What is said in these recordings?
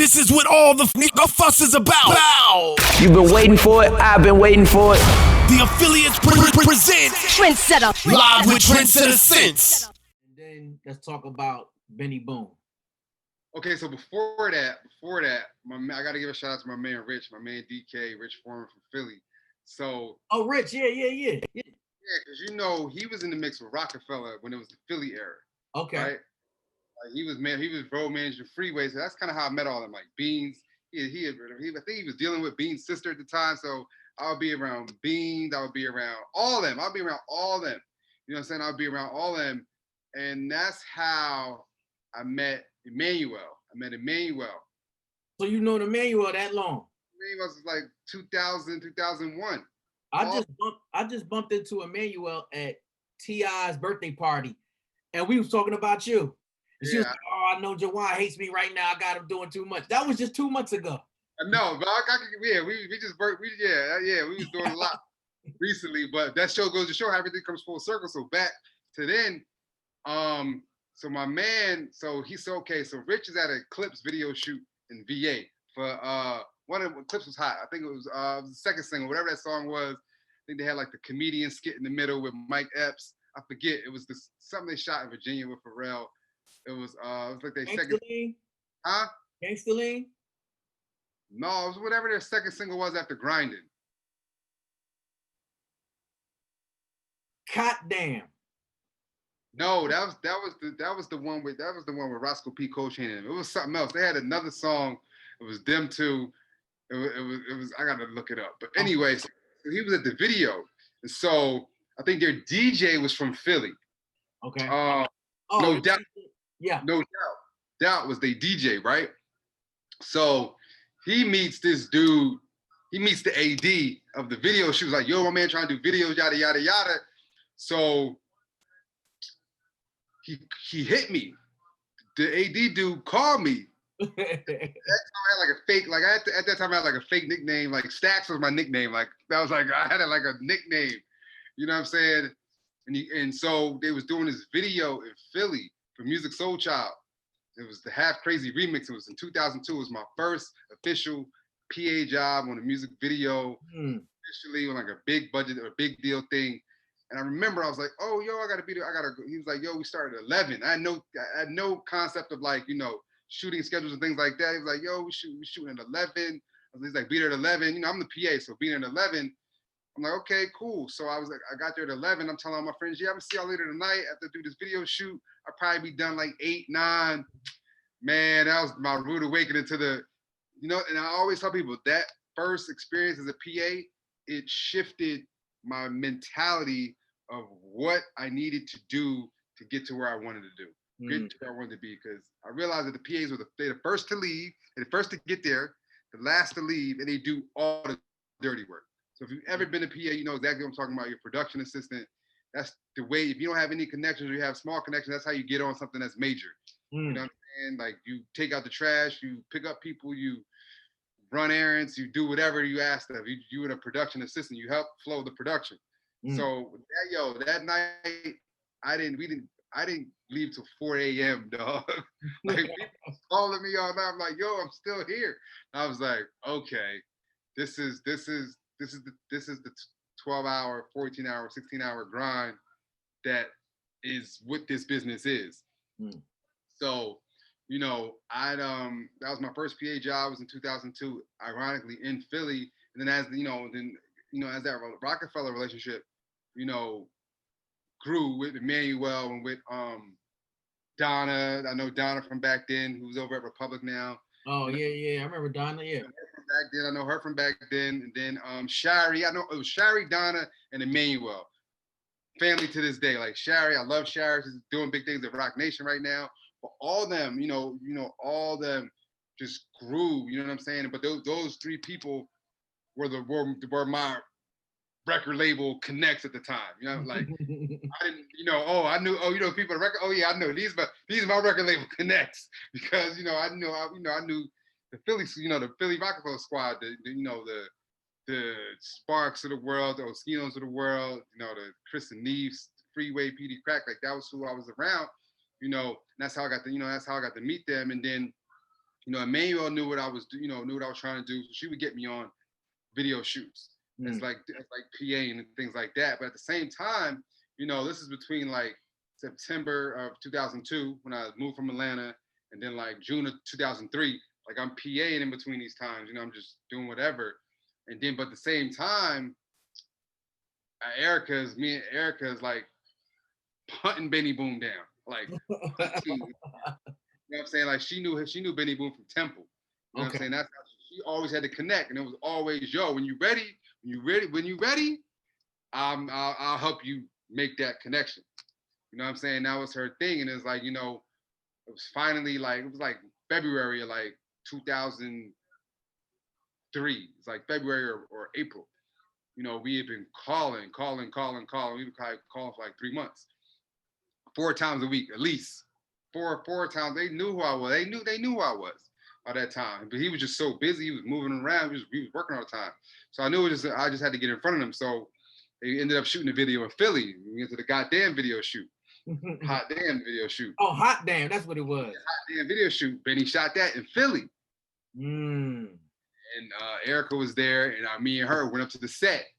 This is what all the fuss is about. Bow. You've been waiting for it. I've been waiting for it. The affiliates present Trendsetter live with Trendsetter Sense. And then let's talk about Benny Boom. Okay, so before that, I got to give a shout out to my man Rich, my man DK, Rich Foreman from Philly. So, oh, Rich, yeah. Yeah, because you know he was in the mix with Rockefeller when it was the Philly era. Okay. Right? Like he was road managing Freeway, so that's kind of how I met all of them. Like Beans, I think he was dealing with Beans' sister at the time, so I'll be around Beans, I would be around all of them. I'll be around all of them. You know what I'm saying? I'll be around all of them, and that's how I met Emmanuel. So you know Emmanuel that long? Emmanuel was like 2000, 2001. I just bumped into Emmanuel at T.I.'s birthday party, and we was talking about you. And she was like, "Oh, I know Juwan hates me right now. I got him doing too much." That was just 2 months ago. No, but we was doing a lot recently. But that show goes to show how everything comes full circle. So back to then, so my man, so Rich is at a Clips video shoot in VA for one of the Clips was hot. I think it was the second single, whatever that song was. I think they had like the comedian skit in the middle with Mike Epps. I forget. It was something they shot in Virginia with Pharrell. It was like their second. Huh? Gangsta Lean? No, it was whatever their second single was after Grinding. God damn. No, that was the one with Roscoe P. Coltrane in it. It was something else. They had another song. It was them two. It was I gotta look it up. But anyway, so he was at the video. And so I think their DJ was from Philly. Okay. No doubt. Yeah. No doubt. Doubt was their DJ, right? So he meets this dude. He meets the AD of the video. She was like, "Yo, my man trying to do videos, yada yada yada." So he hit me. The AD dude called me. At that time I had like a fake, like at that time I had like a fake nickname. Like Stacks was my nickname. Like that was like I had like a nickname. You know what I'm saying? And so they was doing this video in Philly for Music Soul Child. It was the Half Crazy remix. It was in 2002. It was my first official PA job on a music video, officially on like a big budget or a big deal thing. And I remember I was like, "Oh, yo, I gotta be there. I gotta go." He was like, "Yo, we started at 11." I had no concept of like, you know, shooting schedules and things like that. He was like, "Yo, we shooting at 11." He's like, "Be there at 11." You know, I'm the PA, so being at 11, I'm like, "Okay, cool." So I got there at 11. I'm telling all my friends, "Yeah, I'm gonna see y'all later tonight. After do this video shoot, I'll probably be done like 8, 9. Man, that was my rude awakening to the, you know. And I always tell people that first experience as a PA, it shifted my mentality of what I needed to do to get to where I wanted to do, get to where I wanted to be. Because I realized that the PAs were the first to leave, they're the first to get there, the last to leave, and they do all the dirty work. So if you've ever been a PA, you know exactly what I'm talking about. Your production assistant. That's the way. If you don't have any connections or you have small connections, that's how you get on something that's major. You know what I'm saying? Like you take out the trash, you pick up people, you run errands, you do whatever you ask of. You a production assistant, you help flow the production. So that night I didn't leave till 4 a.m. dog. Like people calling me all night. I'm like, "Yo, I'm still here." And I was like, "Okay, this is the 12-hour, 14-hour, 16-hour grind that is what this business is." So, you know, that was my first PA job. Was in 2002, ironically in Philly. And then as that Rockefeller relationship, you know, grew with Emmanuel and with Donna. I know Donna from back then, who's over at Republic now. Oh yeah, I remember Donna. Yeah. I know her from back then. And then Shari. I know it was Shari, Donna, and Emmanuel. Family to this day. Like Shari, I love Shari. She's doing big things at Rock Nation right now. But all them, you know, all them just grew. You know what I'm saying? But those three people were my record label connects at the time. You know, like I didn't, you know, I knew, people at record. Oh yeah, I know these are my record label connects because I knew the Philly, the Philly Rockefeller squad, the Sparks of the world, the Oskinos of the world, the Chris and Neves, Freeway, PD Crack, like that was who I was around, and that's how I got to meet them. And then Emmanuel knew what I was, knew what I was trying to do. So she would get me on video shoots. It's like PA and things like that. But at the same time, this is between like September of 2002 when I moved from Atlanta, and then like June of 2003. Like I'm PAing in between these times. I'm just doing whatever. And then, but at the same time, me and Erica's like hunting Benny Boom down. Like, you know what I'm saying? Like she knew Benny Boom from Temple. You know what I'm saying? That's how she always had to connect, and it was always, yo, when you ready, I'll help you make that connection. You know what I'm saying? That was her thing, and it's like, it was finally like, it was like February of like 2003. It's like February or April. We had been calling. We've been calling for like 3 months, 4 times a week at least. Four times. They knew who I was. They knew who I was by that time. But he was just so busy. He was moving around. He was working all the time. So I knew I just had to get in front of him. So they ended up shooting a video in Philly. We went to the goddamn video shoot. Hot damn video shoot. Oh, hot damn. That's what it was. Hot damn video shoot. Benny shot that in Philly. And Erica was there, and me and her went up to the set.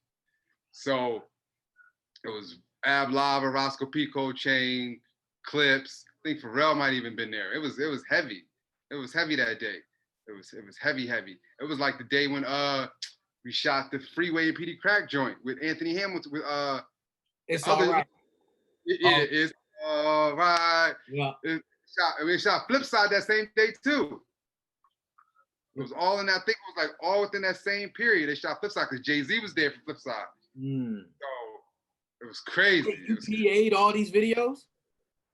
So it was Ab Lava, Roscoe Pico Chain, Clips. I think Pharrell might even been there. It was heavy. It was heavy that day. It was heavy. It was like the day when we shot the Freeway and PD Crack joint with Anthony Hamilton with It's all right. It's all right. Yeah. We shot Flip Side that same day too. It was all in that. I think it was like all within that same period. They shot Flip Side because Jay-Z was there for Flip Side. So it was crazy. You PA'd all these videos?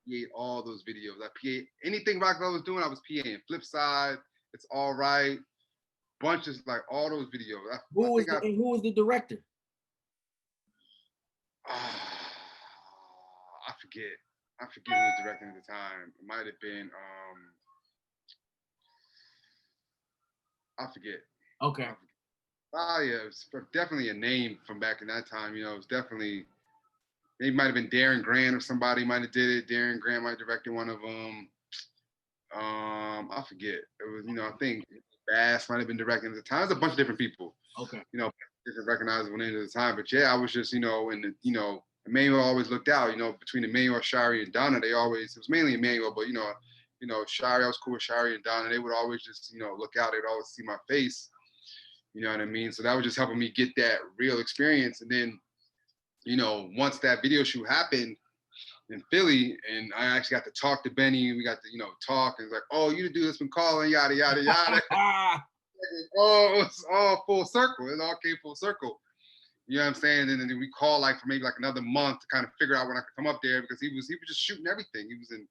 PA'd all those videos. I PA'd anything Rockefeller was doing, I was PA'ing. Flip Side, It's All Right, bunches, like all those videos. Who was the director? I forget who was directing at the time. It might have been I forget. Okay. Yeah, it's definitely a name from back in that time. It was definitely, it might have been Darren Grant or somebody might have did it. Darren Grant might have directed one of them. I forget. It was, I think Bass might have been directing at the time. There's a bunch of different people. Okay. Different recognizable names at the time. But yeah, I was just, Emmanuel always looked out, between Emmanuel, Shari, and Donna. It was mainly Emmanuel, but Shari, I was cool with Shari and Donna. They would always just, look out. They'd always see my face. You know what I mean? So that was just helping me get that real experience. And then, once that video shoot happened in Philly, and I actually got to talk to Benny, we got to, talk, and it's like, oh, you the dude that's been calling, yada, yada, yada. It's all full circle. It all came full circle. You know what I'm saying? And then we called for maybe another month to kind of figure out when I could come up there, because he was just shooting everything. He was in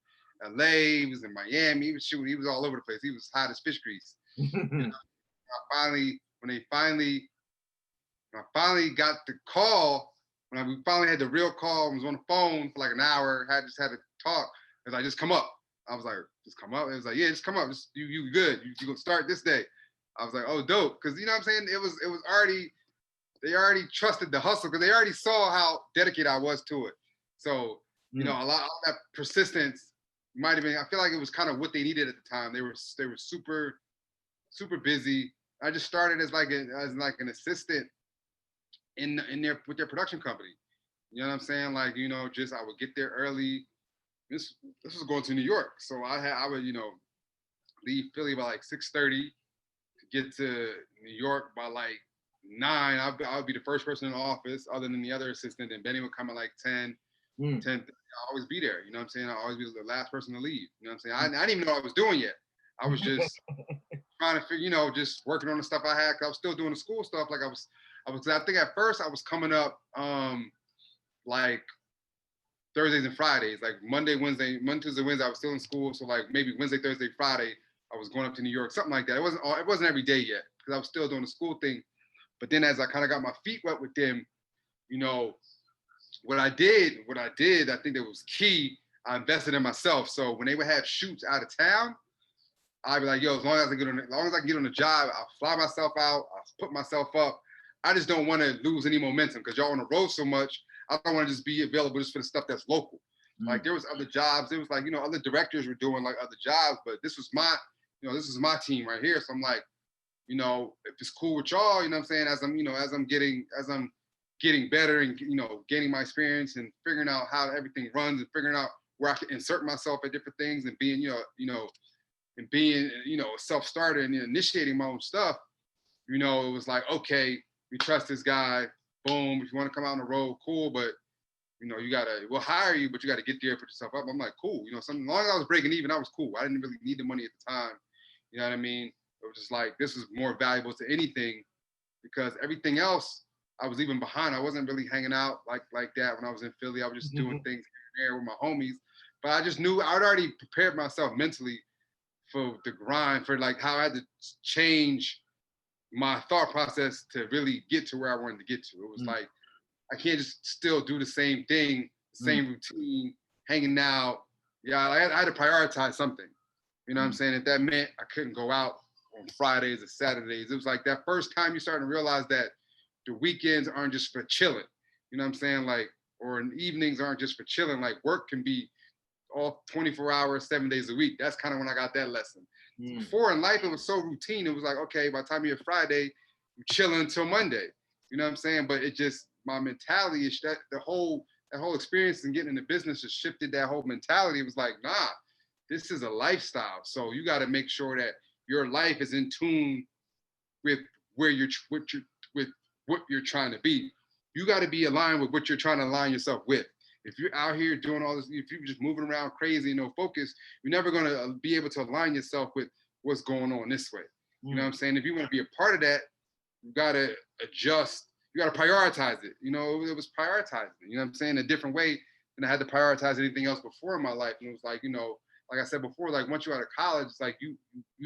LA, he was in Miami, he was shooting, he was all over the place. He was hot as fish grease. When I finally got the call, when we finally had the real call, I was on the phone for an hour, just had to talk. It was like, just come up. I was like, just come up? It was like, yeah, just come up. You good. You gonna start this day. I was like, oh, dope. Because, you know what I'm saying? It was already, they already trusted the hustle, because they already saw how dedicated I was to it. So, a lot of that persistence might have been, I feel like it was kind of what they needed at the time. They were super, super busy. I just started as an assistant with their production company. You know what I'm saying? I would get there early. This was going to New York, so I would leave Philly by 6:30 to get to New York by 9. I would be the first person in the office, other than the other assistant, and Benny would come at 10. 10. I'd always be there. You know what I'm saying? I always be the last person to leave. You know what I'm saying? I didn't even know what I was doing yet. I was just trying to figure, just working on the stuff I had. 'Cause I was still doing the school stuff. I think at first I was coming up Thursdays and Fridays, Monday, Tuesday, Wednesday, I was still in school. So maybe Wednesday, Thursday, Friday, I was going up to New York, something like that. It wasn't every day yet, because I was still doing the school thing. But then as I kind of got my feet wet with them, what I did, I think that was key. I invested in myself. So when they would have shoots out of town, I'd be like, yo, as long as I can get on the job, I'll fly myself out, I'll put myself up. I just don't want to lose any momentum, because y'all on the road so much. I don't want to just be available just for the stuff that's local. There was other jobs. It was other directors were doing other jobs, but this was this is my team right here. So I'm like, if it's cool with y'all, you know what I'm saying, as I'm getting better and, gaining my experience and figuring out how everything runs and figuring out where I can insert myself at different things and being, a self-starter and initiating my own stuff, it was like, okay, we trust this guy. Boom. If you want to come out on the road, cool. But, we'll hire you, but you got to get there, put yourself up. I'm like, cool. As long as I was breaking even, I was cool. I didn't really need the money at the time. You know what I mean? It was just like, this was more valuable to anything because everything else I was leaving behind. I wasn't really hanging out like that when I was in Philly. I was just doing things here and there with my homies. But I just knew I'd already prepared myself mentally for the grind, for like how I had to change my thought process to really get to where I wanted to get to. It was like, I can't just still do the same thing, same routine, hanging out. Yeah, I had to prioritize something. You know what I'm saying? If that meant I couldn't go out on Fridays or Saturdays, it was like that first time you start to realize that the weekends aren't just for chilling. You know what I'm saying? Like, or evenings aren't just for chilling. Like work can be all 24 hours, 7 days a week. That's kind of when I got that lesson. Before in life, it was so routine. It was like, okay, by the time you're Friday, you're chilling until Monday. You know what I'm saying? But it just, my mentality is that that whole experience and getting into business just shifted that whole mentality. It was like, nah, this is a lifestyle. So you got to make sure that your life is in tune with what you're trying to be. You got to be aligned with what you're trying to align yourself with. If you're out here doing all this, if you're just moving around crazy and no focus, you're never going to be able to align yourself with what's going on this way. You know what I'm saying? If you want to be a part of that, you got to adjust. You got to prioritize it. It was prioritizing, you know what I'm saying, a different way than I had to prioritize anything else before in my life. And it was like, like I said before, like once you're out of college, it's like you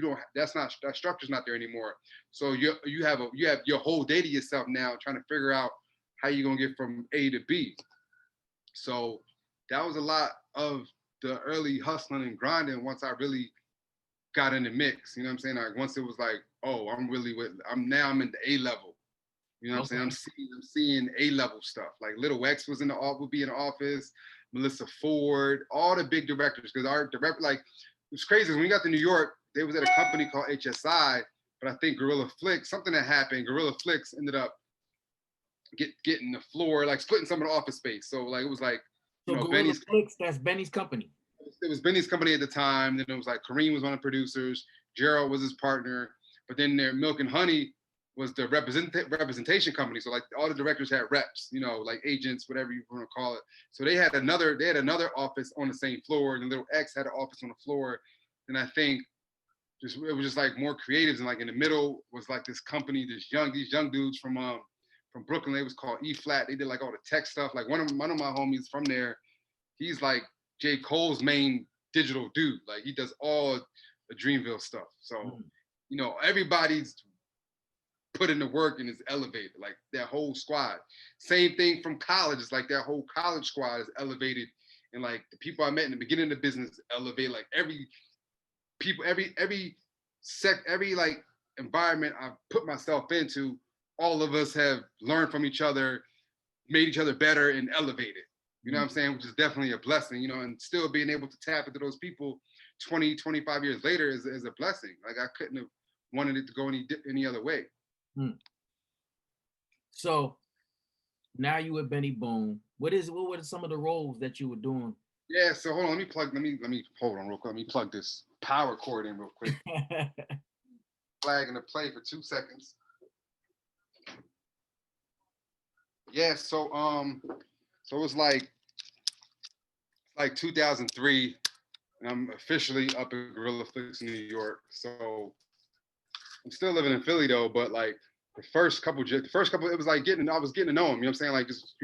don't, that structure's not there anymore. So you have your whole day to yourself now, trying to figure out how you're going to get from A to B. So that was a lot of the early hustling and grinding once I really got in the mix. You know what I'm saying? Like once it was like, oh, I'm in the A level. You know what I'm saying? I'm seeing A level stuff. Like Little X would be in the office, Melissa Ford, all the big directors. Because our director, like, it was crazy. When we got to New York, they was at a company called HSI, but I think Gorilla Flicks, something that happened, Gorilla Flicks ended up getting the floor, like splitting some of the office space. So like it was like, Gorilla Flicks, that's Benny's company. It was Benny's company at the time. Then it was like Kareem was one of the producers, Gerald was his partner, but then their Milk and Honey was the representation company. So like all the directors had reps, like agents, whatever you want to call it. So they had another office on the same floor, and Little X had an office on the floor. And I think it was just like more creatives, and like in the middle was like this company, these young dudes from Brooklyn. It was called E Flat. They did like all the tech stuff. Like one of my homies from there, he's like J. Cole's main digital dude. Like he does all the Dreamville stuff. So, everybody's put in the work and is elevated. Like that whole squad. Same thing from college. It's like that whole college squad is elevated. And like the people I met in the beginning of the business elevate. Like every like environment I put myself into, all of us have learned from each other, made each other better, and elevated. You know what I'm saying? Which is definitely a blessing, and still being able to tap into those people 20, 25 years later is a blessing. Like I couldn't have wanted it to go any other way. So now you with Benny Boom. What were some of the roles that you were doing? Yeah, so hold on, let me hold on real quick. Let me plug this power cord in real quick. Flag in the play for 2 seconds. Yeah, so it was like 2003, and I'm officially up at Gorilla Flicks in New York. So I'm still living in Philly though, but like the first couple, it was like I was getting to know him. You know what I'm saying? Like just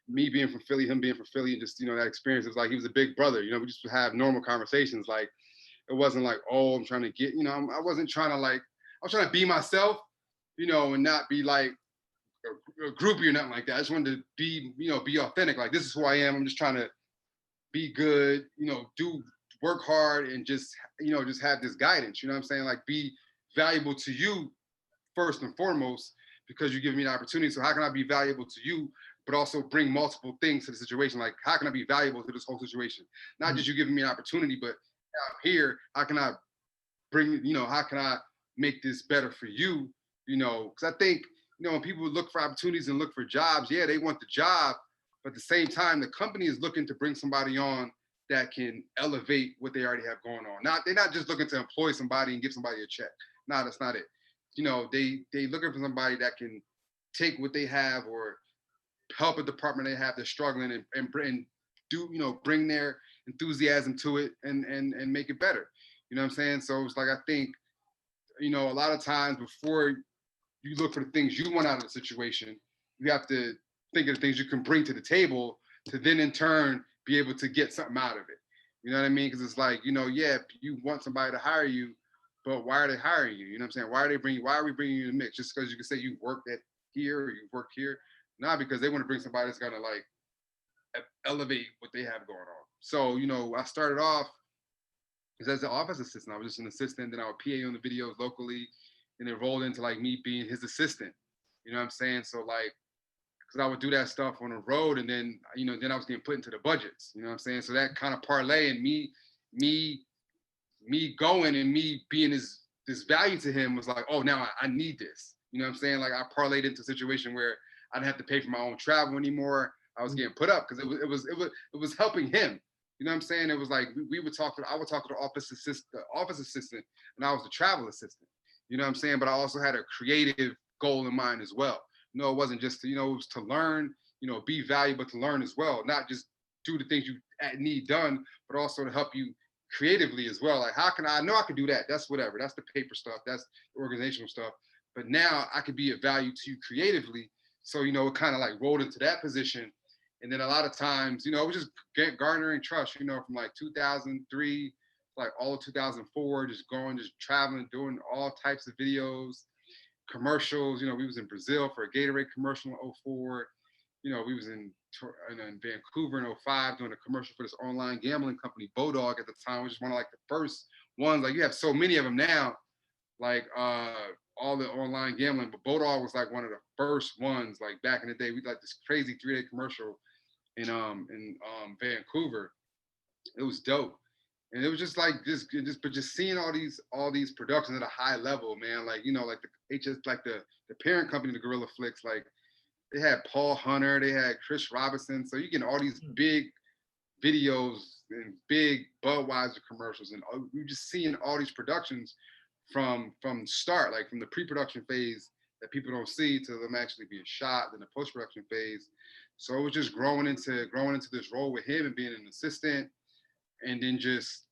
me being from Philly, him being from Philly, and just that experience. It was like he was a big brother. We just would have normal conversations. Like it wasn't like, oh, I'm trying to get. I wasn't trying to like. I was trying to be myself, and not be like a groupie or nothing like that. I just wanted to be, be authentic. Like this is who I am. I'm just trying to be good, work hard and just have this guidance. You know what I'm saying? Like be valuable to you first and foremost, because you give me the opportunity. So how can I be valuable to you, but also bring multiple things to the situation? Like how can I be valuable to this whole situation? Not just you giving me an opportunity, but out here, how can I bring, how can I make this better for you? Because I think, when people look for opportunities and look for jobs, yeah, they want the job, but at the same time, the company is looking to bring somebody on that can elevate what they already have going on. They're not just looking to employ somebody and give somebody a check. No, that's not it. They looking for somebody that can take what they have or help a department they have that's struggling and do, bring their enthusiasm to it and make it better. You know what I'm saying? So it's like, I think, a lot of times before you look for the things you want out of the situation, you have to think of the things you can bring to the table to then in turn be able to get something out of it. You know what I mean? Because it's like, yeah, you want somebody to hire you, but why are they hiring you? You know what I'm saying? Why are we bringing you in the mix? Just because you can say you worked at here or you worked here? Not because they want to bring somebody that's gonna like elevate what they have going on. So, I started off as an office assistant. I was just an assistant, then I would PA on the videos locally, and it rolled into like me being his assistant. You know what I'm saying? So like, because I would do that stuff on the road, and then then I was getting put into the budgets. You know what I'm saying? So that kind of parlay and me going and me being this value to him was like, oh, now I need this. You know what I'm saying? Like I parlayed into a situation where I didn't have to pay for my own travel anymore. I was getting put up because it was helping him. You know what I'm saying? It was like I would talk to the office assistant, and I was the travel assistant. You know what I'm saying? But I also had a creative goal in mind as well. It wasn't just to, it was to learn, be valuable, to learn as well, not just do the things you need done, but also to help you creatively as well. Like, how can I know I can do that? That's whatever. That's the paper stuff. That's the organizational stuff. But now I could be of value to you creatively. So, it kind of like rolled into that position. And then a lot of times, it was just garnering trust, from like 2003, like all of 2004, just traveling, doing all types of videos, commercials. We was in Brazil for a Gatorade commercial in 04. We was in Vancouver in 05 doing a commercial for this online gambling company, Bodog at the time, which is one of like the first ones. Like you have so many of them now, like all the online gambling, but Bodog was like one of the first ones. Like back in the day, we did like this crazy 3-day commercial in Vancouver. It was dope. And it was just like but just seeing all these productions at a high level, man. Like, like the the parent company, the Gorilla Flicks, like they had Paul Hunter, they had Chris Robinson. So you get all these big videos and big Budweiser commercials, and you're just seeing all these productions from start, like from the pre-production phase that people don't see to them actually being shot, then the post-production phase. So it was just growing into this role with him and being an assistant, and then just,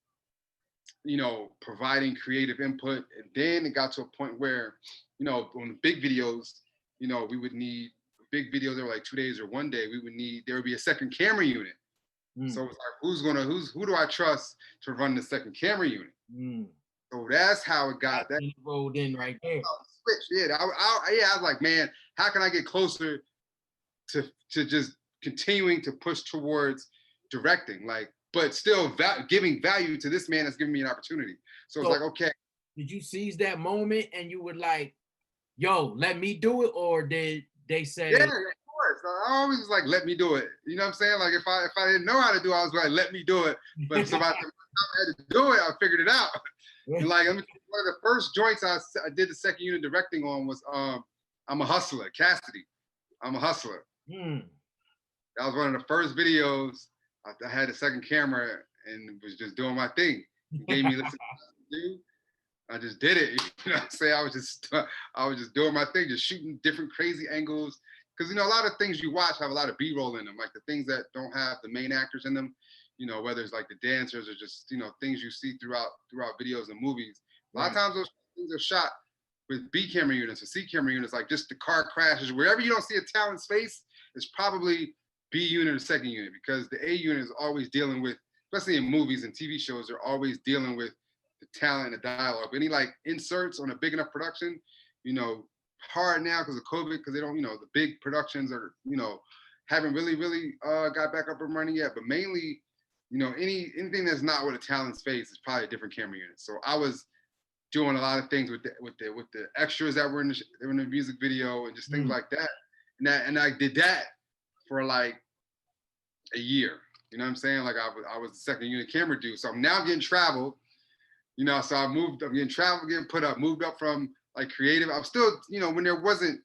providing creative input. And then it got to a point where, on the big videos, we would need big videos that were like 2 days or 1 day, there would be a second camera unit. So it's like, who do I trust to run the second camera unit? So that's how it got that rolled in right there. Switch. Yeah, I was like, man, how can I get closer to just continuing to push towards directing, like, but still giving value to this man that's giving me an opportunity. So it's like, okay. Did you seize that moment and you were like, yo, let me do it? Or did they say? Yeah, of course. I always was like, let me do it. You know what I'm saying? Like if I didn't know how to do it, I was like, let me do it. But if somebody had to do it, I figured it out. And like, one of the first joints I did the second unit directing on was I'm a Hustler, Cassidy. I'm a Hustler. That was one of the first videos. I had a second camera and was just doing my thing. He gave me listen to do. I just did it. You know what I'm saying? I was just doing my thing, just shooting different crazy angles. Because a lot of things you watch have a lot of B-roll in them, like the things that don't have the main actors in them. Whether it's like the dancers or just things you see throughout videos and movies. A lot of times those things are shot with B camera units or C camera units, like just the car crashes. Wherever you don't see a talent's face, it's probably B unit or second unit, because the A unit is always dealing with, especially in movies and TV shows, they're always dealing with the talent and the dialogue. Any like inserts on a big enough production, hard now because of COVID, because they don't, the big productions are, haven't really got back up and running yet. But mainly, anything that's not with a talent's face is probably a different camera unit. So I was doing a lot of things with the extras that were in the music video and just things like that. And I did that for like a year. You know what I'm saying? Like I was the second unit camera dude. So I'm now getting traveled, You know, so I'm getting travel, getting put up, moved up from like creative. I'm still, you know, when there wasn't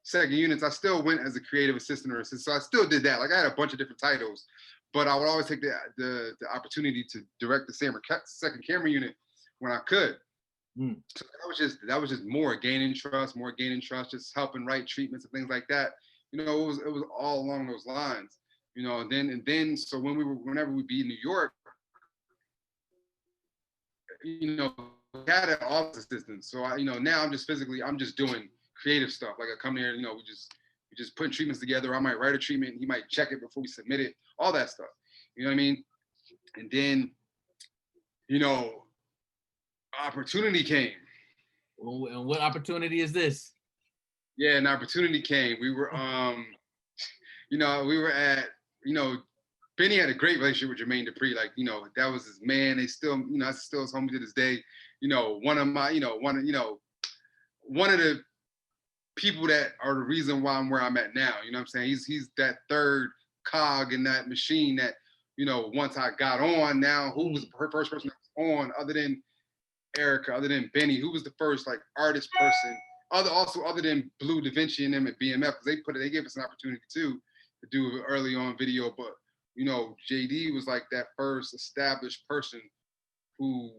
second units, I still went as a creative assistant or assistant. So I still did that. Like I had a bunch of different titles, but I would always take the opportunity to direct the second camera unit when I could. So that was just more gaining trust, just helping write treatments and things like that. You know, it was all along those lines. You know, and then so whenever we'd be in New York, you know, we had an office assistant. So I, you know, now I'm just doing creative stuff. Like I come here, you know, we just putting treatments together. I might write a treatment, he might check it before we submit it, all that stuff. You know what I mean? And then, you know, opportunity came. And what opportunity is this? Yeah, an opportunity came. We were, you know, we were at, you know, Benny had a great relationship with Jermaine Dupri. Like, you know, that was his man. They still, you know, that's still his homie to this day. You know, one of the people that are the reason why I'm where I'm at now. You know what I'm saying? He's that third cog in that machine that, you know, once I got on, now who was the first person that was on other than Erica, other than Benny, who was the first like artist person, other than Blue Da Vinci and them at BMF, because they gave us an opportunity too to do an early on video, but you know, JD was like that first established person who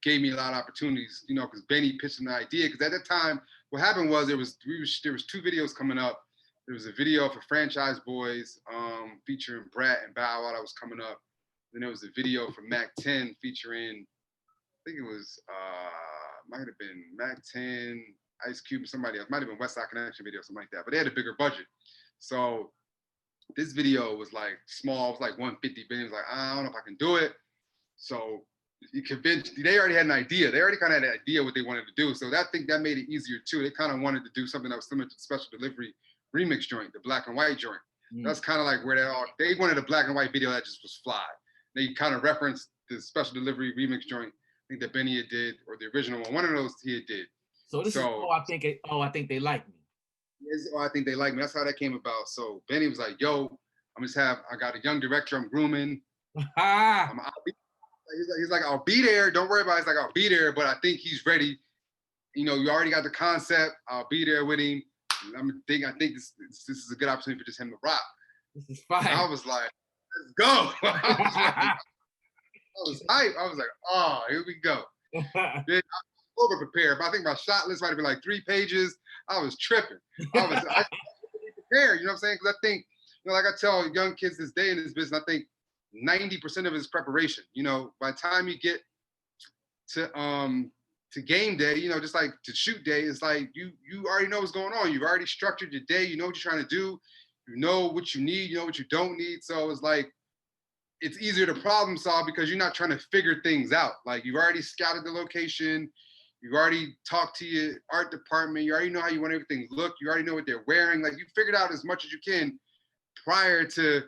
gave me a lot of opportunities, you know, because Benny pitched an idea. Because at that time, what happened was there was two videos coming up. There was a video for Franchise Boys featuring Brat and Bow Wow that was coming up. Then there was a video for Mac 10 featuring, I think it was, might have been Mac 10, Ice Cube, and somebody else. Might have been West Side Connection video, something like that. But they had a bigger budget. So this video was like small, it was like 150 billion. Like, I don't know if I can do it. So you convinced, they already had an idea. They already kind of had an idea what they wanted to do. So I think that made it easier too. They kind of wanted to do something that was similar to the Special Delivery remix joint, the black and white joint. That's kind of like where they wanted a black and white video that just was fly. They kind of referenced the Special Delivery remix joint, I think that Benny had did, or the original one of those he had did. So this is, I think they like me. I think they like me. That's how that came about. So Benny was like, yo, I got a young director I'm grooming. He's like, I'll be there. Don't worry about it. He's like, I'll be there, but I think he's ready. You know, you already got the concept. I'll be there with him. I think this is a good opportunity for just him to rock. This is fine. And I was like, let's go. I was hyped. I was like, oh, here we go. Then I was over prepared, but I think my shot list might have been like 3 pages. I was tripping. I was prepared, you know what I'm saying? Because I think, you know, like I tell young kids this day in this business, I think 90% of it is preparation. You know, by the time you get to game day, you know, just like to shoot day, it's like you already know what's going on. You've already structured your day. You know what you're trying to do. You know what you need. You know what you don't need. So it's like, it's easier to problem solve because you're not trying to figure things out. Like you've already scouted the location. You've already talked to your art department. You already know how you want everything to look. You already know what they're wearing. Like you figured out as much as you can prior to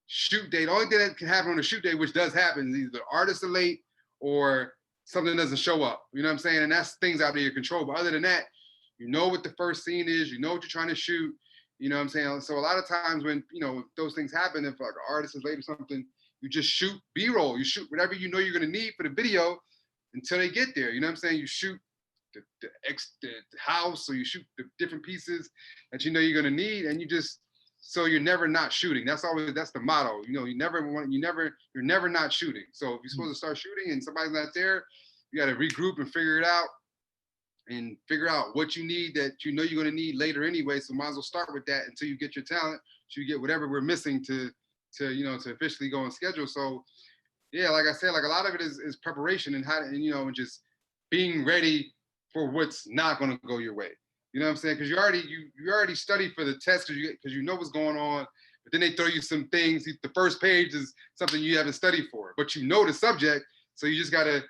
shoot day. The only thing that can happen on a shoot day, which does happen, is either artists are late or something doesn't show up. You know what I'm saying? And that's things out of your control. But other than that, you know what the first scene is. You know what you're trying to shoot. You know what I'm saying? So a lot of times when, you know, those things happen, if like an artist is late or something, you just shoot B-roll. You shoot whatever you know you're going to need for the video until they get there. You know what I'm saying? You shoot the house, or you shoot the different pieces that you know you're going to need, and you just, so you're never not shooting. That's the motto. You know, you're never not shooting. So if you're supposed to start shooting and somebody's not there, you got to regroup and figure it out, and figure out what you need that you know you're going to need later anyway. So might as well start with that until you get your talent, so you get whatever we're missing to officially go on schedule. So yeah, like I said, like a lot of it is preparation and and just being ready for what's not going to go your way. You know what I'm saying? Because you already studied for the test because you know what's going on, but then they throw you some things. The first page is something you haven't studied for, but you know the subject, so you just got to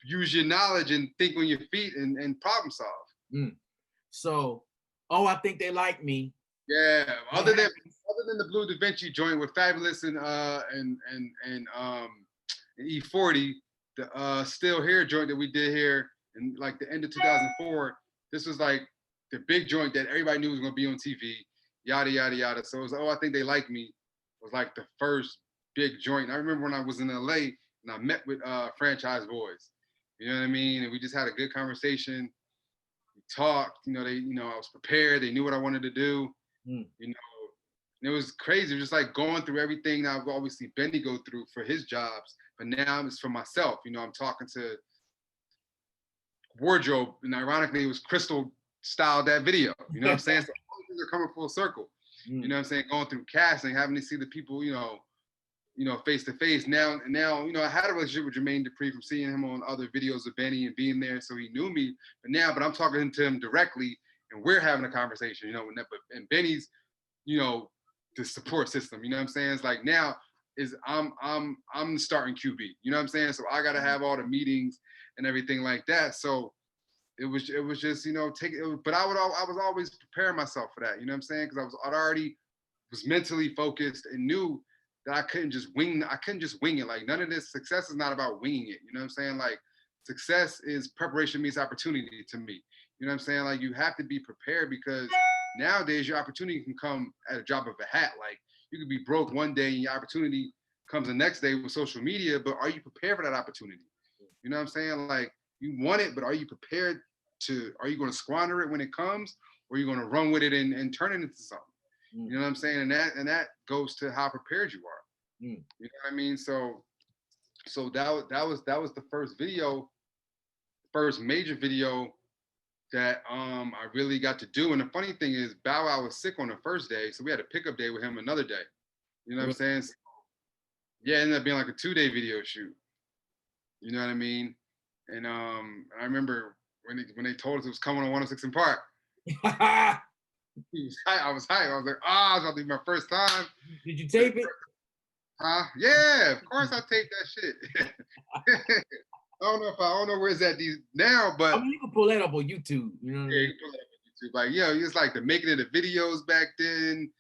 use your knowledge and think on your feet and problem solve. So, I think they like me. Yeah. Other than the Blue Da Vinci joint with Fabulous and E40, the Still Here joint that we did here in like the end of 2004, this was like the big joint that everybody knew was gonna be on TV, yada, yada, yada. So it was, I think they like me, was like the first big joint. I remember when I was in LA and I met with franchise boys. You know what I mean? And we just had a good conversation. We talked. You know, I was prepared. They knew what I wanted to do. You know, and it was crazy. It was just like going through everything that I've always seen Benny go through for his jobs, but now it's for myself. You know, I'm talking to wardrobe, and ironically, it was Crystal styled that video. You know what I'm saying? So all things are coming full circle. You know what I'm saying? Going through casting, having to see the people, you know, face to face. Now, you know, I had a relationship with Jermaine Dupri from seeing him on other videos of Benny and being there, so he knew me. But I'm talking to him directly, and we're having a conversation. You know, and Benny's, you know, the support system. You know what I'm saying? It's like now is I'm the starting QB. You know what I'm saying? So I got to have all the meetings and everything like that. So it was just, you know, but I was always preparing myself for that. You know what I'm saying? Because I already was mentally focused and knew that I couldn't just wing it. Like none of this success is not about winging it. You know what I'm saying? Like success is preparation meets opportunity to me. You know what I'm saying? Like you have to be prepared because nowadays your opportunity can come at a drop of a hat. Like you could be broke one day and your opportunity comes the next day with social media, but are you prepared for that opportunity? You know what I'm saying? Like you want it, but are you prepared are you going to squander it when it comes, or are you going to run with it and turn it into something? You know what I'm saying? And that goes to how prepared you are. You know what I mean? So that was the first major video that I really got to do. And the funny thing is, Bow Wow was sick on the first day, so we had a pickup day with him another day. You know what I'm saying? So, yeah, it ended up being like a 2-day video shoot. You know what I mean? And I remember when they told us it was coming on 106 in Park. I was hyped. I was like, it's about to be my first time. Did you tape it? Huh? Yeah, of course I taped that shit. I don't know where's that now, but I mean, you can pull that up on YouTube. You know what I mean? Yeah, you can pull that up on YouTube. Like, yeah, it's like the making of the videos back then.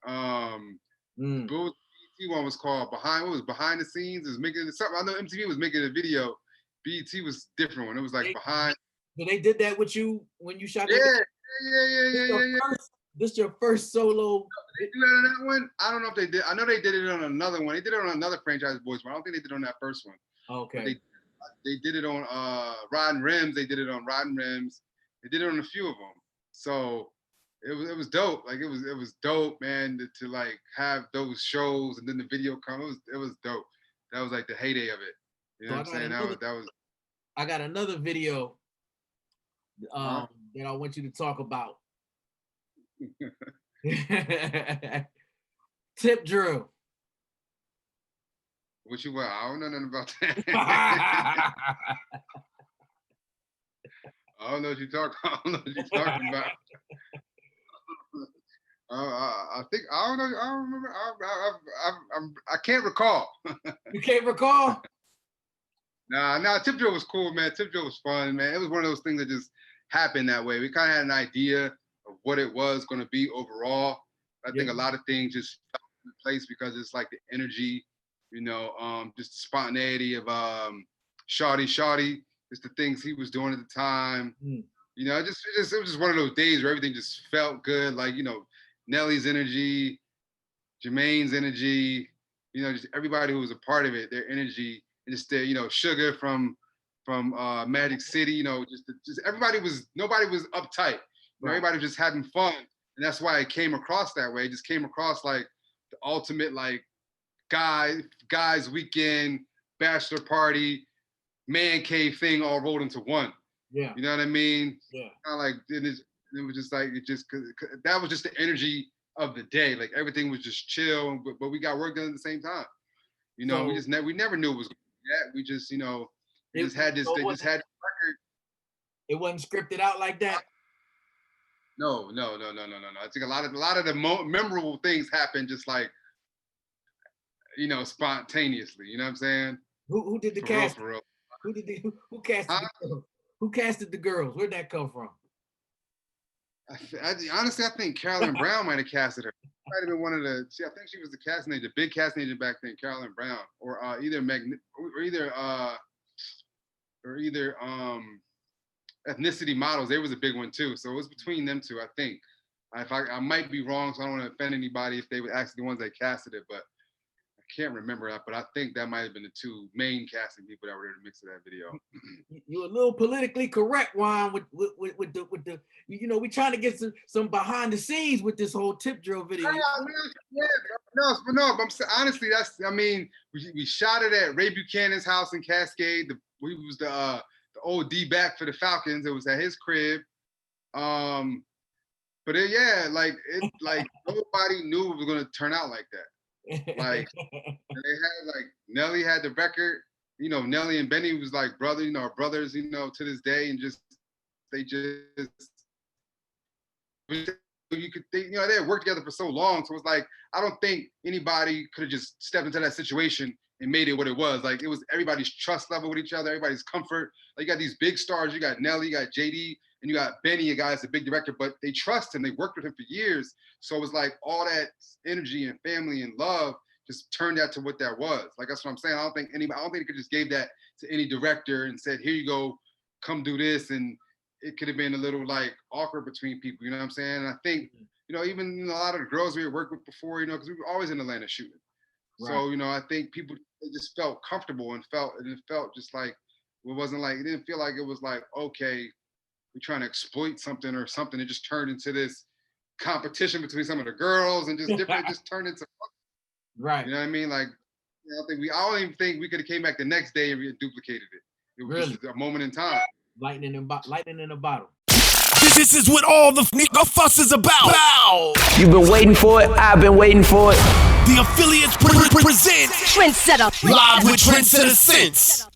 The BET one was called Behind the Scenes. It was making something. I know MTV was making a video. BET was different one. It was like behind. So they did that with you when you shot. Yeah. This your first solo. Did they do that on that one? I don't know if they did. I know they did it on another one. They did it on another Franchise Boys one. I don't think they did it on that first one. Okay. They did it on Riding Rims. They did it on Riding Rims. They did it on a few of them. So it was dope. Like it was dope, man, to like have those shows and then the video come. It was dope. That was like the heyday of it. You know what I'm saying? That was. I got another video that I want you to talk about. Tip drill. What you want? I don't know nothing about that. I don't know what you're talking about. I think I don't know. I don't remember. I can't recall. You can't recall? Nah. Tip drill was cool, man. Tip drill was fun, man. It was one of those things that just happened that way. We kind of had an idea of what it was going to be overall. I think a lot of things just fell into place because it's like the energy, you know, just the spontaneity of Shawty, just the things he was doing at the time. You know, it was just one of those days where everything just felt good. Like, you know, Nelly's energy, Jermaine's energy, you know, just everybody who was a part of it, their energy, and just their, you know, Sugar from Magic City, you know, just everybody nobody was uptight. You know, everybody was just having fun. And that's why it came across that way. It just came across like the ultimate, like, guys weekend, bachelor party, man cave thing all rolled into one. Yeah. You know what I mean? Yeah. Kind of like, it was just like, that was just the energy of the day. Like everything was just chill, but we got work done at the same time. You know, so, we never knew it was that. We just, you know, they just had this record. It wasn't scripted out like that. No. I think a lot of the memorable things happened just like, you know, spontaneously. You know what I'm saying? Who did the cast? For real. Who casted the girls? Who casted the girls? Where'd that come from? Honestly, I think Carolyn Brown might have casted her. Might have been one of the. I think she was the casting agent, big casting agent back then, Carolyn Brown, or either ethnicity models. They was a big one too. So it was between them two, I think. I might be wrong, so I don't want to offend anybody if they were actually the ones that casted it, but I can't remember that, but I think that might have been the two main casting people that were in the mix of that video. You're a little politically correct, Juan, with the we trying to get some behind the scenes with this whole tip drill video. No, but honestly, we shot it at Ray Buchanan's house in Cascade. We was the OD back for the Falcons. It was at his crib. But nobody knew it was gonna turn out like that. Like they had Nelly had the record, Nelly and Benny was like brothers, to this day, and you could think, they had worked together for so long. So it's like, I don't think anybody could have just stepped into that situation and made it what it was. Like, it was everybody's trust level with each other, everybody's comfort. Like, you got these big stars, you got Nelly, you got JD, and you got Benny, a guy that's a big director, but they trust him. They worked with him for years. So it was like all that energy and family and love just turned that to what that was. Like, that's what I'm saying. I don't think they could just gave that to any director and said, here you go, come do this. And it could have been a little awkward between people, you know what I'm saying? And I think, even a lot of the girls we had worked with before, because we were always in Atlanta shooting. Right. So, I think people just felt comfortable and it felt just like, it didn't feel like it was like, okay, we're trying to exploit something or something. It just turned into this competition between some of the girls and just different. It just turned into, right. You know what I mean? Like, I don't even think we could have came back the next day and duplicated it. It was just a moment in time. Lightning in a bottle. This is what all the fuss is about. Bow. You've been waiting for it. I've been waiting for it. The affiliates present Trendsetter live with Trendsetter Sense.